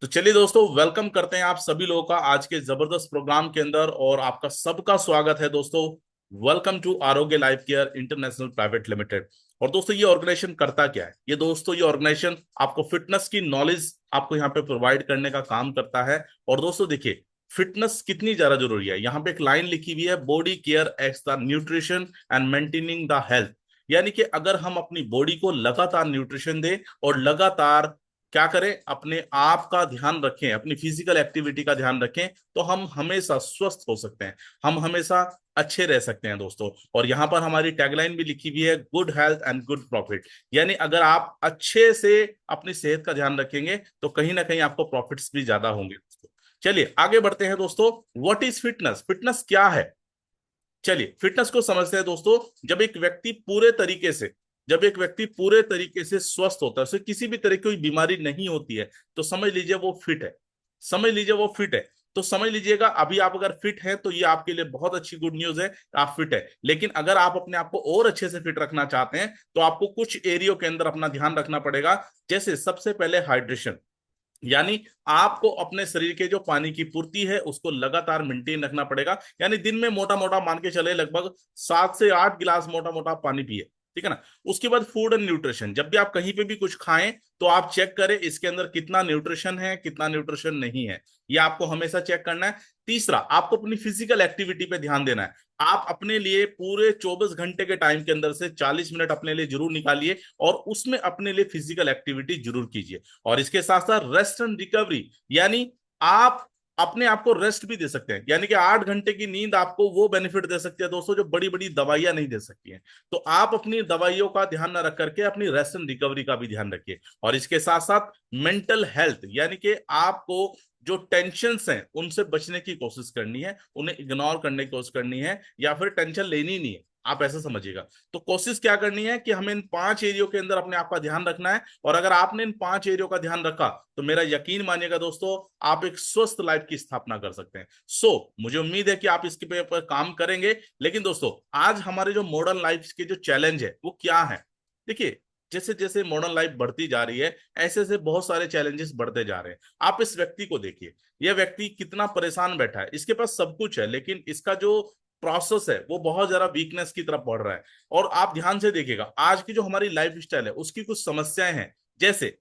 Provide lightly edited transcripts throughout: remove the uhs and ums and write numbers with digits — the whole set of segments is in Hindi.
तो चलिए दोस्तों, वेलकम करते हैं आप सभी लोगों का आज के जबरदस्त प्रोग्राम के अंदर। और आपका सबका स्वागत है दोस्तों। वेलकम टू आरोग्य life care international private limited. और दोस्तों, ये ऑर्गेनाइजेशन करता क्या है? ये दोस्तों, ये ऑर्गेनाइजेशन आपको फिटनेस की नॉलेज आपको यहाँ पे प्रोवाइड करने का काम करता है। और दोस्तों देखिए, फिटनेस कितनी ज्यादा जरूरी है। यहाँ पे एक लाइन लिखी हुई है, body square x the nutrition and maintaining the health. यानी कि अगर हम अपनी बॉडी को लगातार न्यूट्रिशन दें और लगातार क्या करें, अपने आप का ध्यान रखें, अपनी फिजिकल एक्टिविटी का ध्यान रखें, तो हम हमेशा स्वस्थ हो सकते हैं, हम हमेशा अच्छे रह सकते हैं दोस्तों। और यहाँ पर हमारी टैगलाइन भी लिखी हुई है, good health and good profit. यानी अगर आप अच्छे से अपनी सेहत का ध्यान रखेंगे तो कहीं ना कहीं आपको प्रॉफिट्स भी ज्यादा होंगे दोस्तों। चलिए आगे बढ़ते हैं दोस्तों। What is fitness? फिटनेस क्या है? चलिए फिटनेस को समझते हैं दोस्तों। जब एक व्यक्ति पूरे तरीके से स्वस्थ होता है, उसे किसी भी तरह की कोई बीमारी नहीं होती है, तो समझ लीजिए वो फिट है। समझ लीजिए वो फिट है। तो समझ लीजिएगा, अभी आप अगर फिट हैं तो ये आपके लिए बहुत अच्छी गुड न्यूज है, आप फिट है। लेकिन अगर आप अपने आप को और अच्छे से फिट रखना चाहते हैं तो आपको कुछ एरियो के अंदर अपना ध्यान रखना पड़ेगा। जैसे सबसे पहले हाइड्रेशन, यानी आपको अपने शरीर के जो पानी की पूर्ति है उसको लगातार मेंटेन रखना पड़ेगा। यानी दिन में मोटा मोटा मान के चले, लगभग 7 से 8 गिलास मोटा मोटा पानी पिए। ठीक है ना। उसके बाद फूड एंड न्यूट्रिशन, जब भी आप कहीं पे भी कुछ खाएं तो आप चेक करें इसके अंदर कितना न्यूट्रिशन है, कितना न्यूट्रिशन नहीं है। ये आपको हमेशा चेक करना है। तीसरा, आपको अपनी फिजिकल एक्टिविटी पे ध्यान देना है। आप अपने लिए पूरे 24 घंटे के टाइम के अंदर से 40 मिनट अपने लिए जरूर निकालिए और उसमें अपने लिए फिजिकल एक्टिविटी जरूर कीजिए। और इसके साथ साथ रेस्ट एंड रिकवरी, यानी आप अपने आप को रेस्ट भी दे सकते हैं। यानी कि 8 घंटे की नींद आपको वो बेनिफिट दे सकती है दोस्तों जो बड़ी बड़ी दवाइयां नहीं दे सकती हैं। तो आप अपनी दवाइयों का ध्यान न रख करके अपनी रेस्ट एंड रिकवरी का भी ध्यान रखिए। और इसके साथ साथ मेंटल हेल्थ, यानी कि आपको जो टेंशन्स हैं उनसे बचने की कोशिश करनी है, उन्हें इग्नोर करने की कोशिश करनी है, या फिर टेंशन लेनी नहीं है, आप ऐसा समझिएगा। तो कोशिश क्या करनी है कि हमें इन 5 एरियो के अंदर अपने आप का ध्यान रखना है। और अगर आपने इन 5 एरियो का ध्यान रखा तो मेरा यकीन मानिएगा दोस्तों, आप एक स्वस्थ लाइफ की स्थापना कर सकते हैं। मुझे उम्मीद है कि आप इसके पे काम करेंगे। लेकिन दोस्तों, आज हमारे जो मॉडर्न लाइफ के जो चैलेंज है वो क्या है? देखिए, जैसे जैसे मॉडर्न लाइफ बढ़ती जा रही है, ऐसे ऐसे बहुत सारे चैलेंजेस बढ़ते जा रहे हैं। आप इस व्यक्ति को देखिए, यह व्यक्ति कितना परेशान बैठा है। इसके पास सब कुछ है लेकिन इसका जो प्रोसेस है वो बहुत ज्यादा वीकनेस की तरफ बढ़ रहा है। और आप ध्यान से देखिएगा, आज की जो हमारी लाइफ स्टाइल है उसकी कुछ समस्याएं हैं। जैसे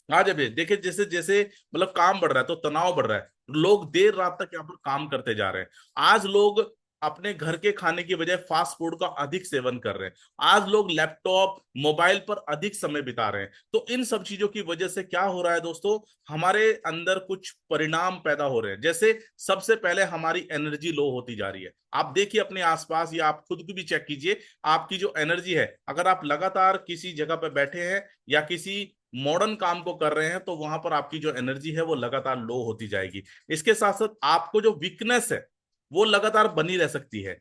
आज अभी देखिए, जैसे जैसे मतलब काम बढ़ रहा है तो तनाव बढ़ रहा है। लोग देर रात तक यहाँ पर काम करते जा रहे हैं। आज लोग अपने घर के खाने की बजाय फास्ट फूड का अधिक सेवन कर रहे हैं। आज लोग लैपटॉप मोबाइल पर अधिक समय बिता रहे हैं। तो इन सब चीजों की वजह से क्या हो रहा है दोस्तों, हमारे अंदर कुछ परिणाम पैदा हो रहे हैं। जैसे सबसे पहले हमारी एनर्जी लो होती जा रही है। आप देखिए अपने आसपास या आप खुद को भी चेक कीजिए, आपकी जो एनर्जी है, अगर आप लगातार किसी जगह पर बैठे हैं या किसी मॉडर्न काम को कर रहे हैं तो वहां पर आपकी जो एनर्जी है वो लगातार लो होती जाएगी। इसके साथ साथ आपको जो वीकनेस है वो लगातार बनी रह सकती है।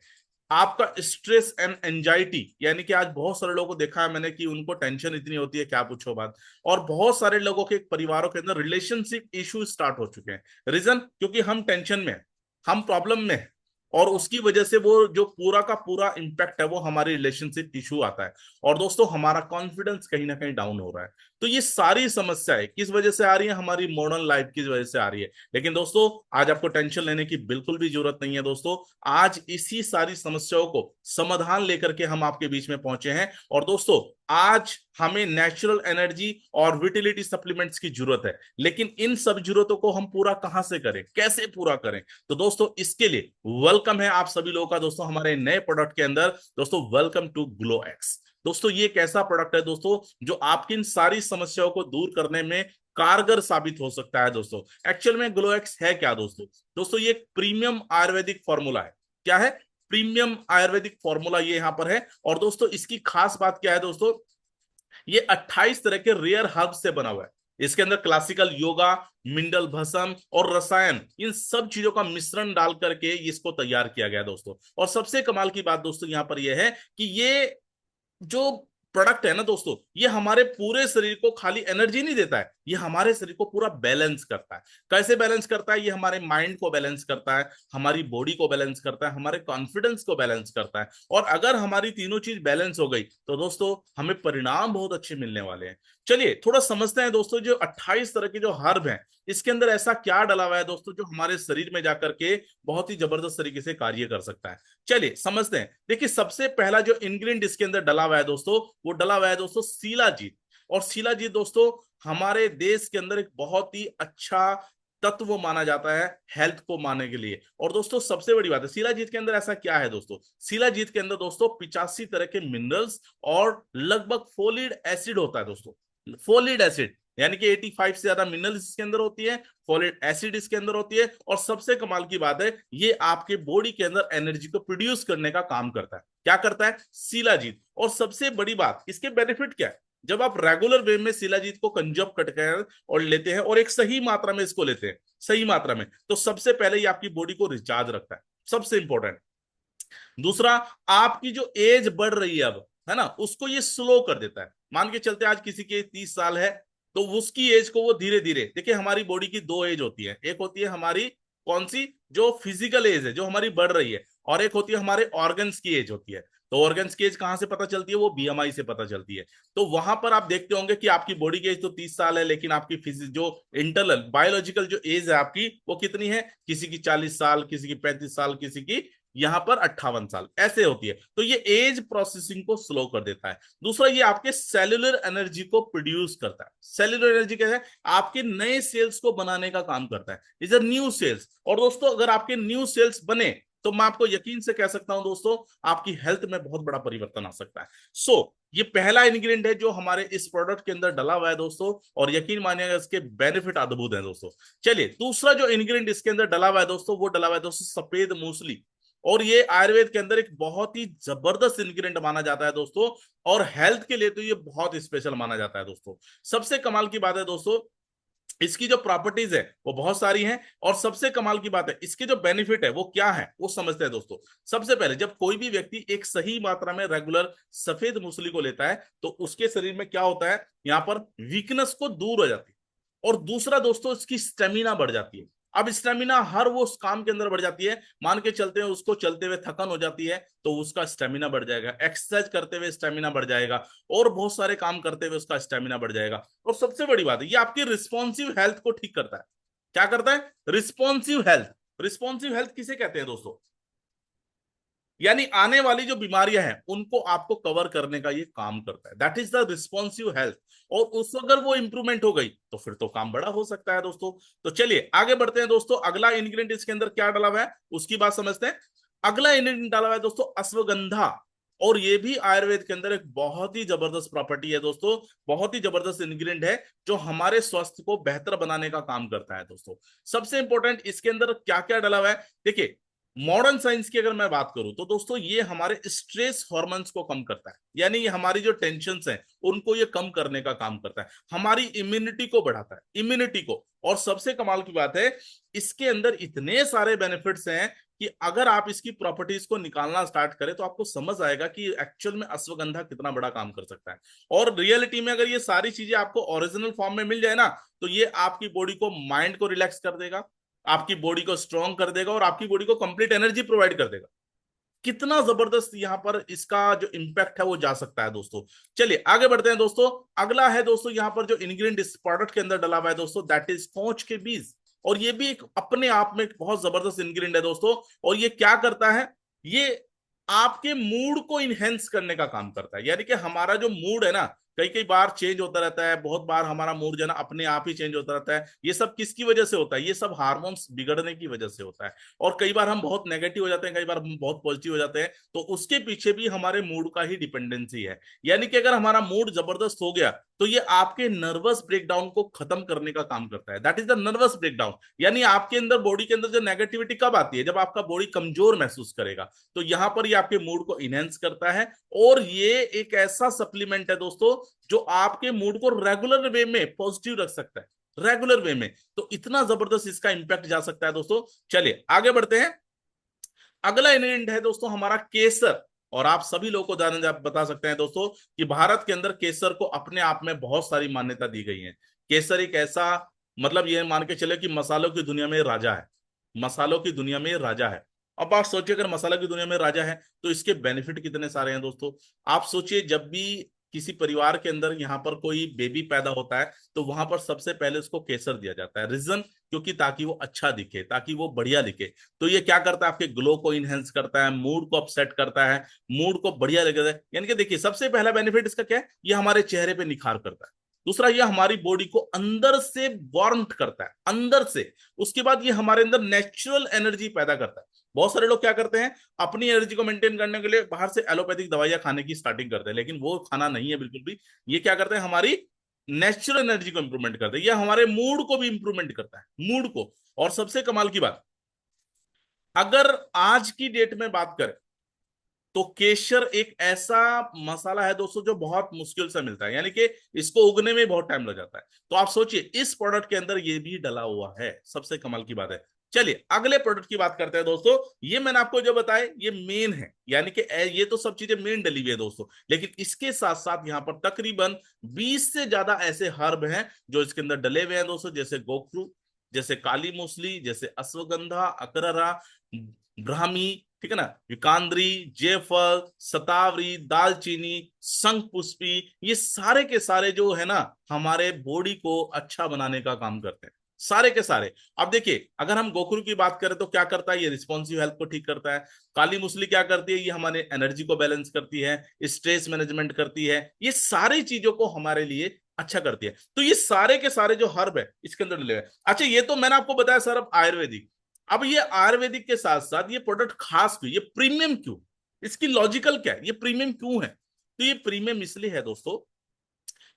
आपका स्ट्रेस एंड एंजाइटी, यानी कि आज बहुत सारे लोगों को देखा है मैंने कि उनको टेंशन इतनी होती है क्या पूछो बात। और बहुत सारे लोगों के परिवारों के अंदर रिलेशनशिप इश्यू स्टार्ट हो चुके हैं। रीजन, क्योंकि हम टेंशन में हैं, हम प्रॉब्लम में हैं। और उसकी वजह से वो जो पूरा का पूरा इंपैक्ट है वो हमारी रिलेशनशिप इशू आता है। और दोस्तों, हमारा कॉन्फिडेंस कहीं ना कहीं डाउन हो रहा है। तो ये सारी समस्याएं किस वजह से आ रही है? हमारी मॉडर्न लाइफ की वजह से आ रही है। लेकिन दोस्तों, आज आपको टेंशन लेने की बिल्कुल भी जरूरत नहीं है दोस्तों। आज इसी सारी समस्याओं को समाधान लेकर के हम आपके बीच में पहुंचे हैं। और दोस्तों, आज हमें नेचुरल एनर्जी और विटिलिटी सप्लीमेंट्स की जरूरत है। लेकिन इन सब जरूरतों को हम पूरा कहां से करें, कैसे पूरा करें? तो दोस्तों, इसके लिए वेलकम है आप सभी लोगों का दोस्तों हमारे नए प्रोडक्ट के अंदर। दोस्तों, वेलकम टू ग्लो एक्स। दोस्तों, ये एक ऐसा प्रोडक्ट है दोस्तों जो आपकी इन सारी समस्याओं को दूर करने में कारगर साबित हो सकता है दोस्तों। एक्चुअल में ग्लो एक्स है क्या दोस्तों? दोस्तों, ये एक प्रीमियम आयुर्वेदिक फॉर्मूला है। क्या है? प्रीमियम आयुर्वेदिक फॉर्मूला ये यहां पर है। और दोस्तों, इसकी खास बात क्या है दोस्तों, ये 28 तरह के रेयर हर्ब से बना हुआ है। इसके अंदर क्लासिकल योगा, मिनरल भस्म और रसायन, इन सब चीजों का मिश्रण डाल करके इसको तैयार किया गया दोस्तों। और सबसे कमाल की बात दोस्तों यहां पर यह है कि ये जो प्रोडक्ट है ना दोस्तों, ये हमारे पूरे शरीर को खाली एनर्जी नहीं देता है, ये हमारे शरीर को पूरा बैलेंस करता है। कैसे बैलेंस करता है? ये हमारे माइंड को बैलेंस करता है, हमारी बॉडी को बैलेंस करता है, हमारे कॉन्फिडेंस को बैलेंस करता है। और अगर हमारी तीनों चीज बैलेंस हो गई तो दोस्तों हमें परिणाम बहुत अच्छे मिलने वाले हैं। चलिए थोड़ा समझते हैं दोस्तों, जो 28 तरह के जो हर्ब हैं, इसके अंदर ऐसा क्या डला हुआ है दोस्तों जो हमारे शरीर में जाकर के बहुत ही जबरदस्त तरीके से कार्य कर सकता है। चलिए समझते हैं। देखिए सबसे पहला जो इंग्रेडिएंट इसके अंदर डला हुआ है दोस्तों, वो डला हुआ है दोस्तों शिलाजीत। और शिलाजीत दोस्तों हमारे देश के अंदर एक बहुत ही अच्छा तत्व माना जाता है हेल्थ को मानने के लिए। और दोस्तों सबसे बड़ी बात है, शिलाजीत के अंदर ऐसा क्या है दोस्तों, शिलाजीत के अंदर दोस्तों 85 तरह के मिनरल्स और लगभग फोलिक एसिड होता है दोस्तों। फोलिक एसिड यानी कि 85 से ज्यादा मिनरल्स इसके अंदर होती है, फोलिक एसिड इसके अंदर होती है, और सबसे कमाल की बात है ये आपके बॉडी के अंदर एनर्जी को प्रोड्यूस करने का काम करता है। क्या करता है? शिलाजीत। और सबसे बड़ी बात, इसके बेनिफिट क्या है? जब आप रेगुलर वे में शिलाजीत को कंज्यूम करते हैं और लेते हैं, और एक सही मात्रा में इसको लेते हैं, सही मात्रा में, तो सबसे पहले ये आपकी बॉडी को रिचार्ज रखता है, सबसे इंपॉर्टेंट। दूसरा, आपकी जो एज बढ़ रही है अब, है ना, उसको ये स्लो कर देता है। मान के चलते आज किसी के 30 साल है, तो उसकी एज को वो धीरे धीरे, देखिए हमारी बॉडी की दो एज होती है, एक होती है हमारी कौन सी, जो फिजिकल एज है जो हमारी बढ़ रही है, और एक होती है हमारे ऑर्गन्स की एज होती है। तो ऑर्गन्स की एज कहां से पता चलती है? वो बीएमआई से पता चलती है। तो वहां पर आप देखते होंगे कि आपकी बॉडी की एज तो 30 साल है, लेकिन आपकी जो इंटरनल बायोलॉजिकल जो एज है आपकी, वो कितनी है? किसी की 40 साल, किसी की 35 साल, किसी की यहां पर 58 साल, ऐसे होती है। तो ये एज प्रोसेसिंग को स्लो कर देता है। दूसरा, ये आपके सेल्यूलर एनर्जी को प्रोड्यूस करता है। सेल्यूलर एनर्जी क्या है? आपके नए सेल्स को बनाने का काम करता है, इज अ न्यू सेल्स। और दोस्तों अगर आपके न्यू सेल्स बने तो मैं आपको यकीन से कह सकता हूं दोस्तों, आपकी हेल्थ में बहुत बड़ा परिवर्तन आ सकता है। ये पहला इंग्रेडिएंट है जो हमारे इस प्रोडक्ट के अंदर डला हुआ है दोस्तों, और यकीन मानिएगा इसके बेनिफिट अद्भुत हैं दोस्तों। चलिए दूसरा जो इंग्रेडिएंट इसके अंदर डला हुआ है दोस्तों, वो डला हुआ है दोस्तों सफेद मूसली। और ये आयुर्वेद के अंदर एक बहुत ही जबरदस्त इंग्रेडिएंट माना जाता है दोस्तों, और हेल्थ के लिए तो ये बहुत स्पेशल माना जाता है दोस्तों। सबसे कमाल की बात है दोस्तों, इसकी जो प्रॉपर्टीज है वो बहुत सारी हैं, और सबसे कमाल की बात है इसके जो बेनिफिट है वो क्या है, वो समझते हैं दोस्तों। सबसे पहले, जब कोई भी व्यक्ति एक सही मात्रा में रेगुलर सफेद मूसली को लेता है तो उसके शरीर में क्या होता है, यहाँ पर वीकनेस को दूर हो जाती है। और दूसरा दोस्तों, इसकी स्टेमिना बढ़ जाती है। अब स्टेमिना हर वो उस काम के अंदर बढ़ जाती है, मान के चलते हैं उसको चलते हुए थकन हो जाती है तो उसका स्टेमिना बढ़ जाएगा, एक्सरसाइज करते हुए स्टेमिना बढ़ जाएगा, और बहुत सारे काम करते हुए उसका स्टेमिना बढ़ जाएगा। और सबसे बड़ी बात है, ये आपकी रिस्पॉन्सिव हेल्थ को ठीक करता है। क्या करता है? Responsive health. रिस्पॉन्सिव हेल्थ किसे कहते हैं दोस्तों? यानी आने वाली जो बीमारियां हैं उनको आपको कवर करने का ये काम करता है, that is the responsive health. और उस अगर वो इंप्रूवमेंट हो गई तो फिर तो काम बड़ा हो सकता है दोस्तों। तो चलिए आगे बढ़ते हैं दोस्तों, अगला इंग्रेडिएंट इसके अंदर क्या डाला हुआ है उसकी बात समझते हैं। अगला इंग्रेडिएंट डाला हुआ है दोस्तों अश्वगंधा। और ये भी आयुर्वेद के अंदर एक बहुत ही जबरदस्त प्रॉपर्टी है दोस्तों, बहुत ही जबरदस्त इंग्रेडिएंट है जो हमारे स्वास्थ्य को बेहतर बनाने का काम करता है दोस्तों। सबसे इंपॉर्टेंट इसके अंदर क्या क्या डाला हुआ है, देखिए मॉडर्न साइंस की अगर मैं बात करूं तो दोस्तों ये हमारे स्ट्रेस हार्मोन्स को कम करता है, यानी ये हमारी जो टेंशन्स हैं उनको ये कम करने का काम करता है, हमारी इम्यूनिटी को बढ़ाता है, इम्यूनिटी को। और सबसे कमाल की बात है, इसके अंदर इतने सारे बेनिफिट्स हैं कि अगर आप इसकी प्रॉपर्टीज को निकालना स्टार्ट करें तो आपको समझ आएगा कि एक्चुअल में अश्वगंधा कितना बड़ा काम कर सकता है। और रियलिटी में अगर ये सारी चीजें आपको ओरिजिनल फॉर्म में मिल जाए ना, तो ये आपकी बॉडी को, माइंड को रिलैक्स कर देगा, आपकी बॉडी को स्ट्रांग कर देगा, और आपकी बॉडी को कंप्लीट एनर्जी प्रोवाइड कर देगा। कितना जबरदस्त यहां पर इसका जो इंपैक्ट है वो जा सकता है दोस्तों। चलिए आगे बढ़ते हैं दोस्तों। अगला है दोस्तों यहाँ पर जो इंग्रेडिएंट इस प्रोडक्ट के अंदर डला हुआ है दोस्तों, दैट इज पौंछ के बीज। और ये भी एक अपने आप में एक बहुत जबरदस्त इंग्रेडिएंट है दोस्तों। और ये क्या करता है, ये आपके मूड को इनहेंस करने का काम करता है। यानी कि हमारा जो मूड है ना, कई कई बार चेंज होता रहता है, बहुत बार हमारा मूड जो है ना अपने आप ही चेंज होता रहता है। ये सब किसकी वजह से होता है? ये सब हार्मोन्स बिगड़ने की वजह से होता है। और कई बार हम बहुत नेगेटिव हो जाते हैं, कई बार हम बहुत पॉजिटिव हो जाते हैं, तो उसके पीछे भी हमारे मूड का ही डिपेंडेंसी है। यानी कि अगर हमारा मूड जबरदस्त हो गया तो ये आपके नर्वस ब्रेकडाउन को खत्म करने का काम करता है, that is the nervous breakdown. यानी आपके अंदर, बॉडी के अंदर जो नेगेटिविटी कब आती है? जब आपका बॉडी कमजोर महसूस करेगा, तो यहां पर ये आपके मूड को इनहेंस करता है। और ये एक ऐसा सप्लीमेंट है दोस्तों जो आपके मूड को रेगुलर वे में पॉजिटिव रख सकता है, रेगुलर वे में। तो इतना जबरदस्त इसका इंपैक्ट जा सकता है दोस्तों। चलिए आगे बढ़ते हैं। अगला इंग्रेडिएंट है दोस्तों हमारा केसर। और आप सभी लोगों को बता सकते हैं दोस्तों कि भारत के अंदर केसर को अपने आप में बहुत सारी मान्यता दी गई है। केसर एक ऐसा, मतलब ये मान के चले कि मसालों की दुनिया में राजा है, मसालों की दुनिया में राजा है। अब आप सोचिए अगर मसाला की दुनिया में राजा है तो इसके बेनिफिट कितने सारे हैं दोस्तों। आप सोचिए जब भी किसी परिवार के अंदर यहाँ पर कोई बेबी पैदा होता है तो वहां पर सबसे पहले उसको केसर दिया जाता है। रीजन, क्योंकि ताकि वो अच्छा दिखे, ताकि वो बढ़िया दिखे। तो ये क्या करता है, आपके ग्लो को इनहेंस करता है, मूड को अपसेट करता है, मूड को बढ़िया लगता है। यानी कि देखिए सबसे पहला बेनिफिट इसका क्या है, ये हमारे चेहरे पे निखार करता है। दूसरा, ये हमारी बॉडी को अंदर से वार्म्थ करता है, अंदर से। उसके बाद ये हमारे अंदर नेचुरल एनर्जी पैदा करता है। बहुत सारे लोग क्या करते हैं, अपनी एनर्जी को मेंटेन करने के लिए बाहर से एलोपैथिक दवाइयां खाने की स्टार्टिंग करते हैं, लेकिन वो खाना नहीं है बिल्कुल भी। ये क्या करते हैं, हमारी नेचुरल एनर्जी को इंप्रूवमेंट करते हैं, या हमारे मूड को भी इंप्रूवमेंट करता है, मूड को। और सबसे कमाल की बात, अगर आज की डेट में बात करें तो केसर एक ऐसा मसाला है दोस्तों जो बहुत मुश्किल से मिलता है, यानी कि इसको उगने में बहुत टाइम लग जाता है। तो आप सोचिए इस प्रोडक्ट के अंदर ये भी डला हुआ है, सबसे कमाल की बात है। चलिए अगले प्रोडक्ट की बात करते हैं दोस्तों। ये मैंने आपको जो बताया ये मेन है, यानी कि ये तो सब चीजें मेन डली हुई है दोस्तों, लेकिन इसके साथ साथ यहाँ पर तकरीबन 20 से ज्यादा ऐसे हर्ब हैं जो इसके अंदर डले हुए हैं दोस्तों, जैसे गोखरू, जैसे काली मूसली, जैसे अश्वगंधा, अकररा, ब्राह्मी, ठीक है ना, विकांद्री, जेफल, सतावरी, दालचीनी, शंख पुष्पी, ये सारे के सारे जो है ना हमारे बॉडी को अच्छा बनाने का काम करते हैं, सारे के सारे। अब देखिए अगर हम गोखरू की बात करें तो क्या करता है, ये रिस्पॉन्सिव हेल्थ को ठीक करता है। काली मूसली क्या करती है, ये हमारे एनर्जी को बैलेंस करती है, स्ट्रेस मैनेजमेंट करती है, ये सारी चीजों को हमारे लिए अच्छा करती है। तो ये सारे के सारे जो हर्ब है इसके अंदर डले हुए हैं। अच्छा ये तो मैंने आपको बताया सर अब आयुर्वेदिक। अब ये आयुर्वेदिक के साथ साथ ये प्रोडक्ट खास क्यों, ये प्रीमियम क्यों, इसकी लॉजिकल क्या है, ये प्रीमियम क्यों है। तो ये प्रीमियम इसलिए है दोस्तों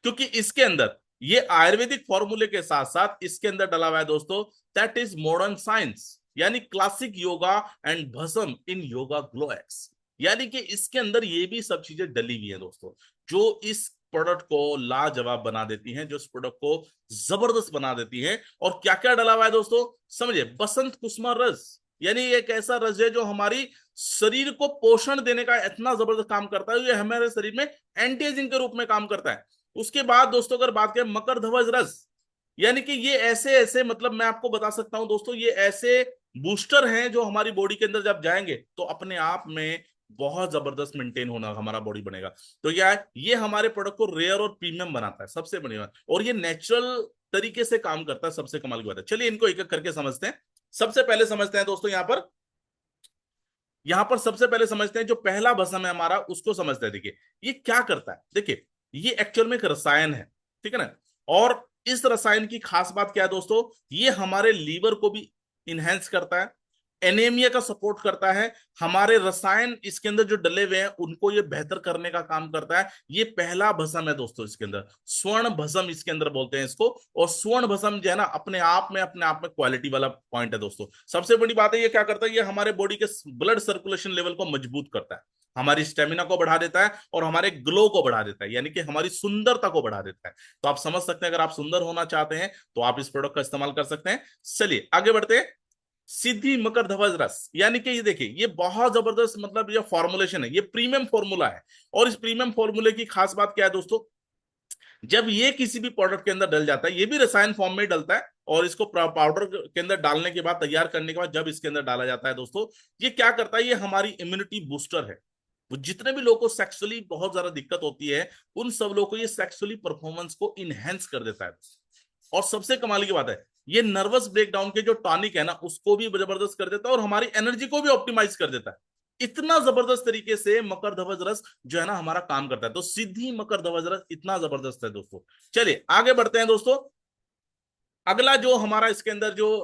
क्योंकि इसके अंदर ये आयुर्वेदिक फॉर्मूले के साथ साथ इसके अंदर डला हुआ है दोस्तों, दैट इज मॉडर्न साइंस, यानी क्लासिक योगा एंड भस्म इन योगा ग्लो एक्स। यानी कि इसके अंदर ये भी सब चीजें डली हुई है दोस्तों, जो इस प्रोडक्ट को लाजवाब बना देती हैं, जो इस प्रोडक्ट को जबरदस्त बना देती हैं। और क्या क्या डला हुआ है दोस्तों, समझिए, बसंत कुसुमा रस, यानी एक ऐसा रस है जो हमारी शरीर को पोषण देने का इतना जबरदस्त काम करता है, ये हमारे शरीर में एंटी एजिंग के रूप में काम करता है। उसके बाद दोस्तों अगर बात करें मकर ध्वज रस, यानी कि ये ऐसे ऐसे, मतलब मैं आपको बता सकता हूं दोस्तों, ये ऐसे बूस्टर हैं जो हमारी बॉडी के अंदर जब जाएंगे तो अपने आप में बहुत जबरदस्त मेंटेन होना हमारा बॉडी बनेगा। तो क्या है, ये हमारे प्रोडक्ट को रेयर और प्रीमियम बनाता है, सबसे बड़ी बात, और ये नेचुरल तरीके से काम करता है, सबसे कमाल की बात है। चलिए इनको एक एक करके समझते हैं। सबसे पहले समझते हैं दोस्तों, यहां पर सबसे पहले समझते हैं जो पहला भस्म है हमारा, उसको समझते हैं। देखिए ये क्या करता है, देखिए ये एक्चुअल में एक रसायन है, ठीक है ना। और इस रसायन की खास बात क्या है दोस्तों, ये हमारे लीवर को भी इनहेंस करता है, एनीमिया का सपोर्ट करता है, हमारे रसायन इसके अंदर जो डले हुए हैं उनको ये बेहतर करने का काम करता है। ये पहला भस्म है दोस्तों, इसके अंदर स्वर्ण भस्म इसके अंदर बोलते हैं इसको। और स्वर्ण भस्म जो है ना अपने आप में क्वालिटी वाला पॉइंट है दोस्तों। सबसे बड़ी बात है ये क्या करता है, ये हमारे बॉडी के ब्लड सर्कुलेशन लेवल को मजबूत करता है, हमारी स्टेमिना को बढ़ा देता है, और हमारे ग्लो को बढ़ा देता है, यानी कि हमारी सुंदरता को बढ़ा देता है। तो आप समझ सकते हैं अगर आप सुंदर होना चाहते हैं तो आप इस प्रोडक्ट का इस्तेमाल कर सकते हैं। चलिए आगे बढ़ते हैं। सिद्धि मकर ध्वज रस, यानी कि ये देखिए ये बहुत जबरदस्त, मतलब ये फॉर्मुलेशन है, ये प्रीमियम फॉर्मूला है। और इस प्रीमियम फॉर्मूले की खास बात क्या है दोस्तों, जब ये किसी भी प्रोडक्ट के अंदर डल जाता है, ये भी रसायन फॉर्म में डलता है, और इसको पाउडर के अंदर डालने के बाद, तैयार करने के बाद जब इसके अंदर डाला जाता है दोस्तों, ये क्या करता है, ये हमारी इम्यूनिटी बूस्टर है। वो जितने भी लोगों को सेक्सुअली बहुत ज्यादा दिक्कत होती है उन सब लोगों को ये सेक्सुअली परफॉर्मेंस को इनहेंस कर देता है। और सबसे कमाल की बात है, ये नर्वस ब्रेकडाउन के जो टॉनिक है ना उसको भी जबरदस्त कर देता है, और हमारी एनर्जी को भी ऑप्टिमाइज कर देता है। इतना जबरदस्त तरीके से मकर ध्वज रस जो है ना हमारा काम करता है। तो सिद्धि मकर ध्वज रस इतना जबरदस्त है दोस्तों। चलिए आगे बढ़ते हैं दोस्तों। अगला जो हमारा इसके अंदर जो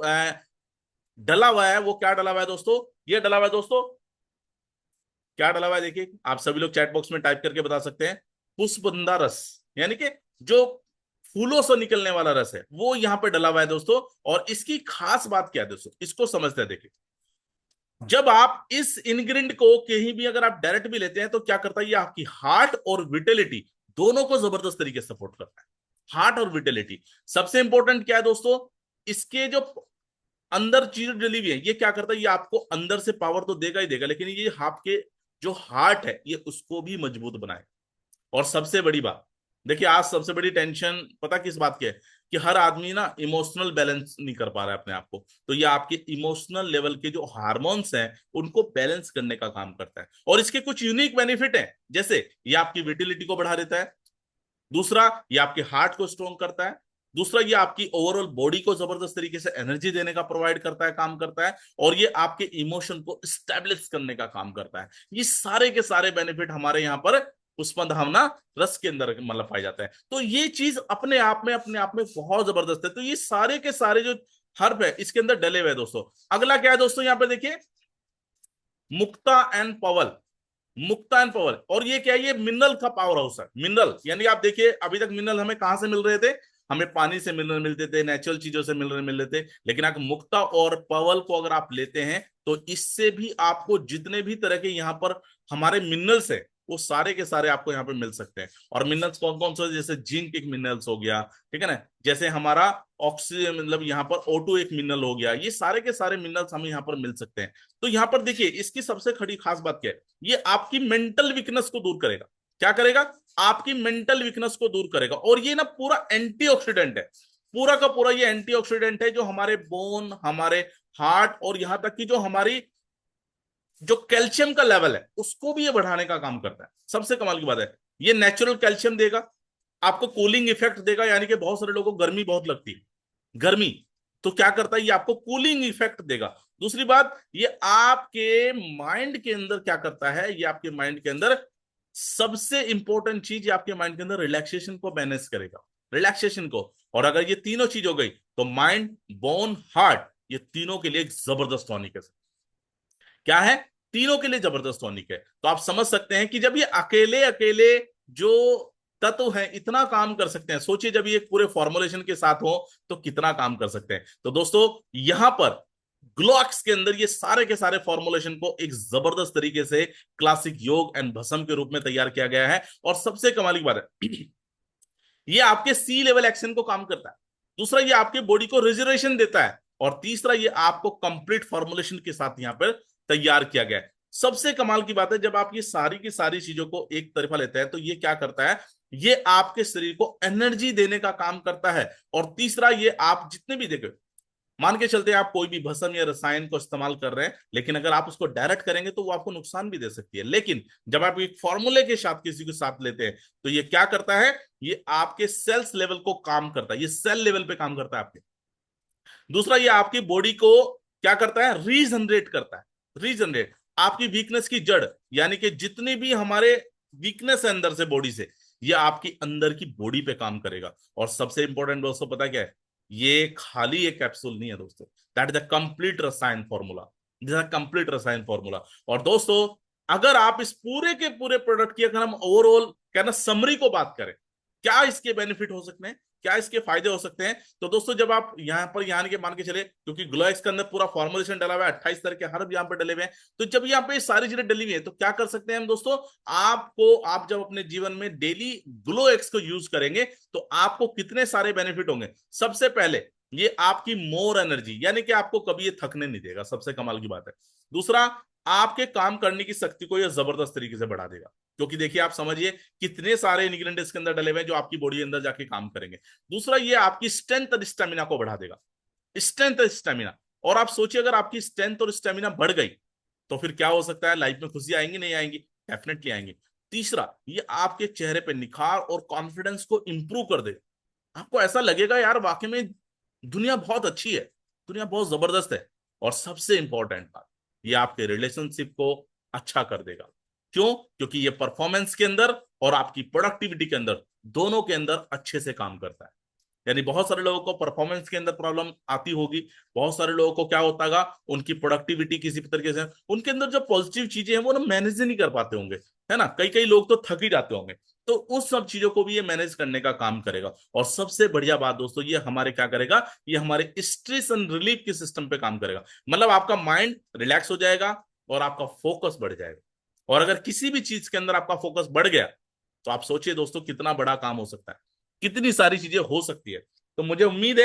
डला हुआ है वो क्या डला हुआ है दोस्तों, ये डला हुआ है दोस्तों, क्या डला हुआ है देखिए, आप सभी लोग चैट बॉक्स में टाइप करके बता सकते हैं। पुष्पगंधा रस, यानी कि जो फूलों से निकलने वाला रस है वो यहाँ पे डला हुआ है दोस्तों। और इसकी खास बात क्या है दोस्तों, इसको समझते हैं। देखिए जब आप इस इंग्रेडिएंट को कहीं भी अगर आप डायरेक्ट भी लेते हैं तो क्या करता है, ये आपकी हार्ट और विटेलिटी दोनों को जबरदस्त तरीके से सपोर्ट करता है। हार्ट और विटेलिटी, सबसे इंपॉर्टेंट क्या है दोस्तों, इसके जो अंदर चीज डली हुई है ये क्या करता है, ये आपको अंदर से पावर तो देगा ही देगा, लेकिन ये आपके जो हार्ट है ये उसको भी मजबूत बनाए। और सबसे बड़ी बात, देखिए आज सबसे बड़ी टेंशन पता किस बात की है, कि हर आदमी ना इमोशनल बैलेंस नहीं कर पा रहा है अपने आप को। तो ये आपके इमोशनल लेवल के जो हार्मोन्स हैं उनको बैलेंस करने का काम करता है। और इसके कुछ यूनिक बेनिफिट हैं, जैसे ये आपकी विटिलिटी को बढ़ा देता है, दूसरा ये आपके हार्ट को स्ट्रोंग करता है, दूसरा ये आपकी ओवरऑल बॉडी को जबरदस्त तरीके से एनर्जी देने का प्रोवाइड करता है, काम करता है, और ये आपके इमोशन को स्टेबलिश करने का काम करता है। ये सारे के सारे बेनिफिट हमारे यहाँ पर पुष्पन रस के अंदर मतलब पाया जाता है। तो ये चीज अपने आप में बहुत जबरदस्त है। तो ये सारे के सारे जो हर्ब है इसके अंदर डले हुए हैं दोस्तों। अगला क्या है दोस्तों, यहाँ पे देखिए मुक्ता एंड पवल। मुक्ता एंड पवल, और ये क्या है, ये मिनरल का पावर हाउस है। मिनरल यानी आप देखिए अभी तक मिनरल हमें कहां से मिल रहे थे, हमें पानी से मिनरल मिलते थे, नेचुरल चीजों से मिनरल मिल रहे थे। लेकिन अगर मुक्ता और पवल को अगर आप लेते हैं तो इससे भी आपको जितने भी तरह के यहाँ पर हमारे मिनरल्स है वो सारे के सारे आपको यहाँ पे मिल सकते हैं। और मिनरल्स कौन कौन से, जैसे जिंक एक मिनरल्स हो गया, ठीक है ना, जैसे हमारा ऑक्सीजन मतलब यहाँ पर O2 एक मिनरल हो गया, ये सारे के सारे मिनरल्स हमें यहाँ पर मिल सकते हैं। तो यहाँ पर देखिए इसकी सबसे खड़ी खास बात क्या है, ये आपकी मेंटल वीकनेस को दूर करेगा। क्या करेगा, आपकी मेंटल वीकनेस को दूर करेगा। और ये ना पूरा एंटीऑक्सीडेंट है, पूरा का पूरा ये एंटीऑक्सीडेंट है, जो हमारे बोन, हमारे हार्ट और यहां तक कि जो हमारी जो कैल्शियम का लेवल है उसको भी ये बढ़ाने का काम करता है। सबसे कमाल की बात है, ये नेचुरल कैल्शियम देगा, आपको कूलिंग इफेक्ट देगा, यानी कि बहुत सारे लोगों को गर्मी बहुत लगती है, गर्मी, तो क्या करता है ये आपको कूलिंग इफेक्ट देगा। दूसरी बात, ये आपके माइंड के अंदर क्या करता है, ये आपके माइंड के अंदर सबसे इंपॉर्टेंट चीज, ये आपके माइंड के अंदर रिलैक्सेशन को मैनेज करेगा, रिलैक्सेशन को। और अगर ये तीनों चीज हो गई तो माइंड, बोन, हार्ट, ये तीनों के लिए एक जबरदस्त टॉनिक है। क्या है, तीनों के लिए जबरदस्त टॉनिक है। तो आप समझ सकते हैं कि जब ये अकेले अकेले जो तत्व हैं इतना काम कर सकते हैं, सोचिए जब ये पूरे फॉर्मुलेशन के साथ हो तो कितना काम कर सकते हैं। तो दोस्तों यहां पर ग्लोएक्स के अंदर ये सारे के सारे फॉर्मुलेशन को एक जबरदस्त तरीके से क्लासिक योग एंड भस्म के रूप में तैयार किया गया है। और सबसे कमाल की बात है ये आपके सी लेवल एक्शन को काम करता है, दूसरा ये आपके बॉडी को रिजर्वेशन देता है, और तीसरा ये आपको कंप्लीट फॉर्मुलेशन के साथ यहां पर तैयार किया गया है। सबसे कमाल की बात है, जब आप ये सारी की सारी चीजों को एक तरफा लेते हैं तो ये क्या करता है, ये आपके शरीर को एनर्जी देने का काम करता है। और तीसरा ये आप जितने भी देखे, मान के चलते हैं आप कोई भी भस्म या रसायन को इस्तेमाल कर रहे हैं, लेकिन अगर आप उसको डायरेक्ट करेंगे तो वो आपको नुकसान भी दे सकती है। लेकिन जब आप एक फॉर्मूले के साथ किसी को साथ लेते हैं तो ये क्या करता है, ये आपके सेल्स लेवल को काम करता है, ये सेल लेवल पे काम करता है आपके। दूसरा ये आपकी बॉडी को क्या करता है, रीजनरेट करता है, रीजनरेट आपकी वीकनेस की जड़, यानी कि जितनी भी हमारे वीकनेस है अंदर से बॉडी से, ये आपकी अंदर की बॉडी पे काम करेगा। और सबसे इंपॉर्टेंट दोस्तों पता क्या है, ये खाली एक कैप्सूल नहीं है दोस्तों, दैट इज द कंप्लीट रसायन फॉर्मूला, दिस इज कंप्लीट रसायन फॉर्मूला। और दोस्तों अगर आप इस पूरे के पूरे प्रोडक्ट की अगर हम ओवरऑल कहना समरी को बात करें, क्या इसके बेनिफिट हो सकते हैं, क्या इसके फायदे हो सकते हैं, तो दोस्तों जब आप यहाँ पर यहाँ के मान के चले, क्योंकि ग्लोएक्स के अंदर पूरा फॉर्मुलेशन डला हुआ है, 28 तरह के हर्ब यहाँ पर डले हुए हैं, तो जब यहाँ पे सारी चीजें डली हुई है तो क्या कर सकते हैं हम दोस्तों, आपको आप जब अपने जीवन में डेली ग्लोएक्स को यूज करेंगे तो आपको कितने सारे बेनिफिट होंगे। सबसे पहले ये आपकी मोर एनर्जी, यानी कि आपको कभी ये थकने नहीं देगा, सबसे कमाल की बात है। दूसरा, आपके काम करने की शक्ति को यह जबरदस्त तरीके से बढ़ा देगा, क्योंकि देखिए आप समझिए कितने सारे इंग्रेडिएंट्स इसके अंदर डले हुए हैं जो आपकी बॉडी के अंदर जाके काम करेंगे। दूसरा, ये आपकी स्ट्रेंथ और स्टेमिना को बढ़ा देगा, स्ट्रेंथ और स्टेमिना। और आप सोचिए अगर आपकी स्ट्रेंथ और स्टेमिना बढ़ गई तो फिर क्या हो सकता है, लाइफ में खुशी आएंगी नहीं आएंगी, डेफिनेटली आएंगी। तीसरा, ये आपके चेहरे पे निखार और कॉन्फिडेंस को इंप्रूव कर देगा, आपको ऐसा लगेगा यार वाकई में दुनिया बहुत अच्छी है, दुनिया बहुत जबरदस्त है। और सबसे इंपॉर्टेंट बात, ये आपके रिलेशनशिप को अच्छा कर देगा। क्यों, क्योंकि ये परफॉर्मेंस के अंदर और आपकी प्रोडक्टिविटी के अंदर दोनों के अंदर अच्छे से काम करता है। यानी बहुत सारे लोगों को परफॉर्मेंस के अंदर प्रॉब्लम आती होगी, बहुत सारे लोगों को क्या होता है, उनकी प्रोडक्टिविटी किसी तरीके से, उनके अंदर जो पॉजिटिव चीजें हैं वो ना मैनेज नहीं कर पाते होंगे, है ना, कई कई लोग तो थक ही जाते होंगे। तो उस सब चीजों को भी ये मैनेज करने का काम करेगा। और सबसे बढ़िया बात दोस्तों, ये हमारे क्या करेगा, ये हमारे स्ट्रेस एंड रिलीफ के सिस्टम पे काम करेगा, मतलब आपका माइंड रिलैक्स हो जाएगा और आपका फोकस बढ़ जाएगा। और अगर किसी भी चीज के अंदर आपका फोकस बढ़ गया तो आप सोचिए दोस्तों कितना बड़ा काम हो सकता है, कितनी सारी चीजें हो सकती है। तो मुझे उम्मीद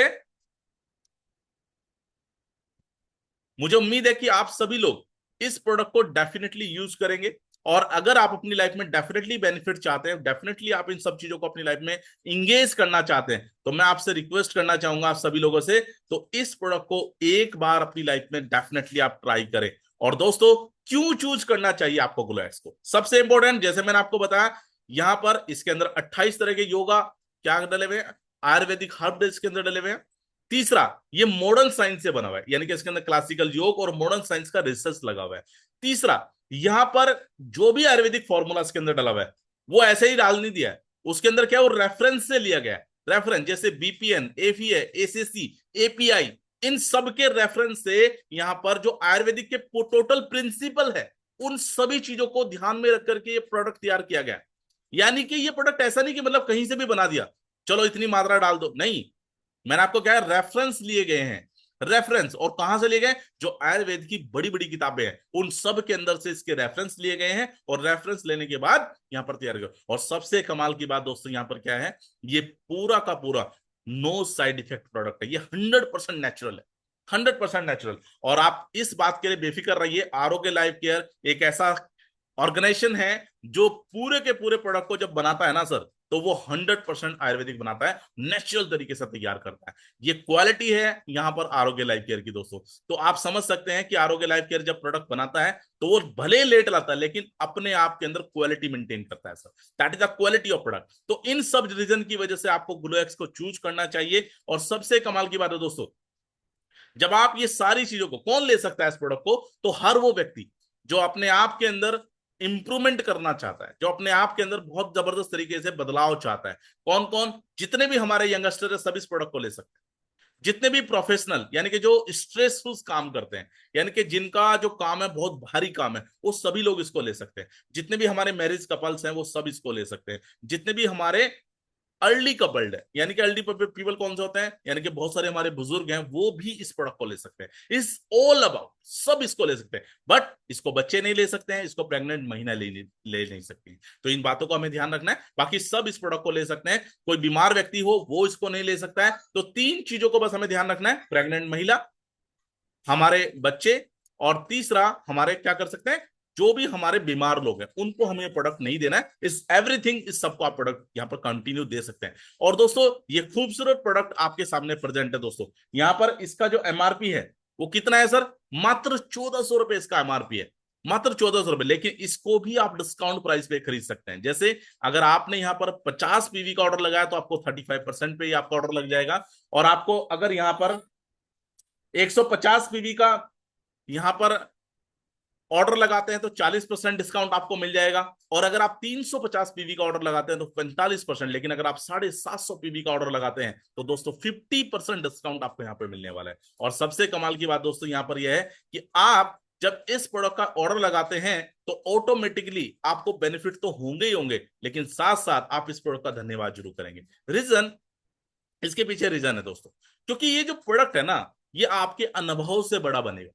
है कि आप सभी लोग इस प्रोडक्ट को डेफिनेटली यूज करेंगे और अगर आप अपनी लाइफ में डेफिनेटली बेनिफिट चाहते हैं, डेफिनेटली आप इन सब चीजों को अपनी लाइफ में इंगेज करना चाहते हैं, तो मैं आपसे रिक्वेस्ट करना चाहूंगा आप सभी लोगों से, तो इस प्रोडक्ट को एक बार अपनी लाइफ में डेफिनेटली आप ट्राई करें। और दोस्तों, क्यों चूज करना चाहिए आपको ग्लोएक्स को? सबसे इंपॉर्टेंट, जैसे मैंने आपको बताया, यहां पर इसके अंदर 28 तरह के योगा क्या डले हुए हैं, आयुर्वेदिक हर्ब इसके अंदर डले हुए हैं। तीसरा, ये मॉडर्न साइंस से बना हुआ है, यानी कि इसके अंदर क्लासिकल योग और मॉडर्न साइंस का रिसर्च लगा हुआ है। तीसरा, यहां पर जो भी आयुर्वेदिक फॉर्मूला इसके अंदर डला हुआ है वो ऐसे ही डाल नहीं दिया है, उसके अंदर क्या, वो रेफरेंस से लिया गया है। रेफरेंस जैसे बीपीएन, एफीए, एसीसी, एपीआई, इन सब के रेफरेंस से यहां पर जो आयुर्वेदिक के टोटल प्रिंसिपल है, उन सभी चीजों को ध्यान में रख करके ये प्रोडक्ट तैयार किया गया। यानी कि ये प्रोडक्ट ऐसा नहीं कि मतलब कहीं से भी बना दिया, चलो इतनी मात्रा डाल दो, नहीं। मैंने आपको क्या है, रेफरेंस लिए गए हैं। रेफरेंस, और कहां से लिए गए? जो आयुर्वेद की बड़ी बड़ी किताबें हैं उन सब के अंदर से इसके रेफरेंस लिए गए हैं, और रेफरेंस लेने के बाद यहां पर तैयार किया। और सबसे कमाल की बात दोस्तों यहां पर क्या है, ये पूरा का पूरा नो साइड इफेक्ट प्रोडक्ट है, ये 100% नेचुरल है, 100% नेचुरल। और आप इस बात के लिए बेफिक्र रहिए, आरोग्य लाइफ केयर एक ऐसा ऑर्गेनाइजेशन है जो पूरे के पूरे प्रोडक्ट को जब बनाता है ना सर, तो वो 100% आयुर्वेदिक बनाता है, नेचुरल तरीके से तैयार करता है। ये क्वालिटी है यहाँ पर आरोग्य लाइफ केयर की दोस्तों। तो आप समझ सकते हैं कि आरोग्य लाइफ केयर जब प्रोडक्ट बनाता है तो वो भले लेट लाता है लेकिन अपने आप के अंदर क्वालिटी मेंटेन करता है sir, that is the quality of product. तो इन सब रीजन की वजह से आपको ग्लोएक्स को चूज करना चाहिए। और सबसे कमाल की बात है दोस्तों, जब आप ये सारी चीजों को, कौन ले सकता है इस प्रोडक्ट को? तो हर वो व्यक्ति जो अपने आप के अंदर इंप्रूवमेंट करना चाहता है, जो अपने आप के अंदर बहुत जबरदस्त तरीके से बदलाव चाहता है। कौन कौन? जितने भी हमारे यंगस्टर है सब इस प्रोडक्ट को ले सकते हैं। जितने भी प्रोफेशनल, यानी कि जो स्ट्रेसफुल काम करते हैं, यानी कि जिनका जो काम है बहुत भारी काम है, वो सभी लोग इसको ले सकते हैं। जितने भी हमारे मैरिज कपल्स हैं वो सब इसको ले सकते हैं। जितने भी हमारे अर्ली कपल्ड है, यानी कि अर्ली पीपल कौन से होते हैं, यानी कि बहुत सारे हमारे बुजुर्ग हैं, वो भी इस प्रोडक्ट को ले सकते हैं। इस ऑल अबाउट सब इसको ले सकते हैं, बट इसको बच्चे नहीं ले सकते हैं, इसको प्रेग्नेंट महिला ले नहीं सकती हैं। तो इन बातों को हमें ध्यान रखना है। बाकी सब इस प्रोडक्ट को ले सकते हैं। कोई बीमार व्यक्ति हो वो इसको नहीं ले सकता है। तो तीन चीजों को बस हमें ध्यान रखना है, प्रेग्नेंट महिला, हमारे बच्चे, और तीसरा हमारे क्या कर सकते हैं, जो भी हमारे बीमार लोग हैं उनको हमें प्रोडक्ट नहीं देना है। इस एवरीथिंग, इस सबको आप प्रोडक्ट यहाँ पर कंटिन्यू दे सकते हैं। और दोस्तों, ये खूबसूरत प्रोडक्ट आपके सामने प्रेजेंट है दोस्तों। यहाँ पर इसका जो एमआरपी है वो कितना है सर? मात्र 1400 रुपए इसका एमआरपी है, मात्र 1400 रुपए। लेकिन इसको भी आप डिस्काउंट प्राइस पे खरीद सकते हैं। जैसे अगर आपने यहाँ पर 50 पीवी का ऑर्डर लगाया तो आपको 35% पे ही आपका ऑर्डर लग जाएगा। और आपको अगर यहाँ पर 150 पीवी का यहां पर ऑर्डर लगाते हैं तो 40% डिस्काउंट आपको मिल जाएगा। और अगर आप 350 पीवी का ऑर्डर लगाते हैं तो 45%। लेकिन अगर आप 750 पीवी का ऑर्डर लगाते हैं तो दोस्तों 50% डिस्काउंट आपको यहाँ पे मिलने वाला है। और सबसे कमाल की बात दोस्तों यहाँ पर यह है कि आप जब इस प्रोडक्ट का ऑर्डर लगाते हैं तो ऑटोमेटिकली आपको बेनिफिट तो होंगे ही होंगे, लेकिन साथ साथ आप इस प्रोडक्ट का धन्यवाद जरूर करेंगे। रीजन, इसके पीछे रीजन है दोस्तों, क्योंकि ये जो प्रोडक्ट है ना, ये आपके अनुभव से बड़ा बनेगा,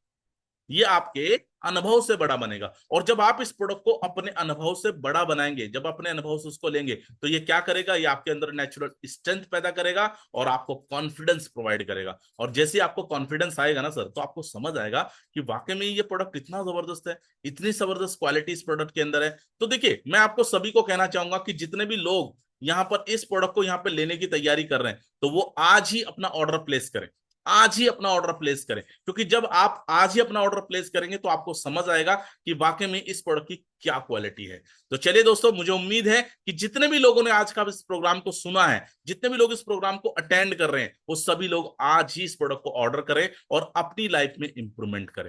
ये आपके अनुभव से बड़ा बनेगा। और जब आप इस प्रोडक्ट को अपने अनुभव से बड़ा बनाएंगे, जब अपने अनुभव से उसको लेंगे, तो ये क्या करेगा, ये आपके अंदर नेचुरल स्ट्रेंथ पैदा करेगा और आपको कॉन्फिडेंस प्रोवाइड करेगा। और जैसे आपको कॉन्फिडेंस आएगा ना सर, तो आपको समझ आएगा कि वाकई में ये प्रोडक्ट इतना जबरदस्त है, इतनी जबरदस्त क्वालिटी इस प्रोडक्ट के अंदर है। तो देखिए, मैं आपको सभी को कहना चाहूंगा कि जितने भी लोग यहाँ पर इस प्रोडक्ट को यहाँ पे लेने की तैयारी कर रहे हैं, तो वो आज ही अपना ऑर्डर प्लेस करें, आज ही अपना ऑर्डर प्लेस करें। क्योंकि जब आप आज ही अपना ऑर्डर प्लेस करेंगे तो आपको समझ आएगा कि वाकई में इस प्रोडक्ट की क्या क्वालिटी है। तो चलिए दोस्तों, मुझे उम्मीद है कि जितने भी लोगों ने आज का इस प्रोग्राम को सुना है, जितने भी लोग इस प्रोग्राम को अटेंड कर रहे हैं, वो सभी लोग आज ही इस प्रोडक्ट को ऑर्डर करें और अपनी लाइफ में इंप्रूवमेंट करें।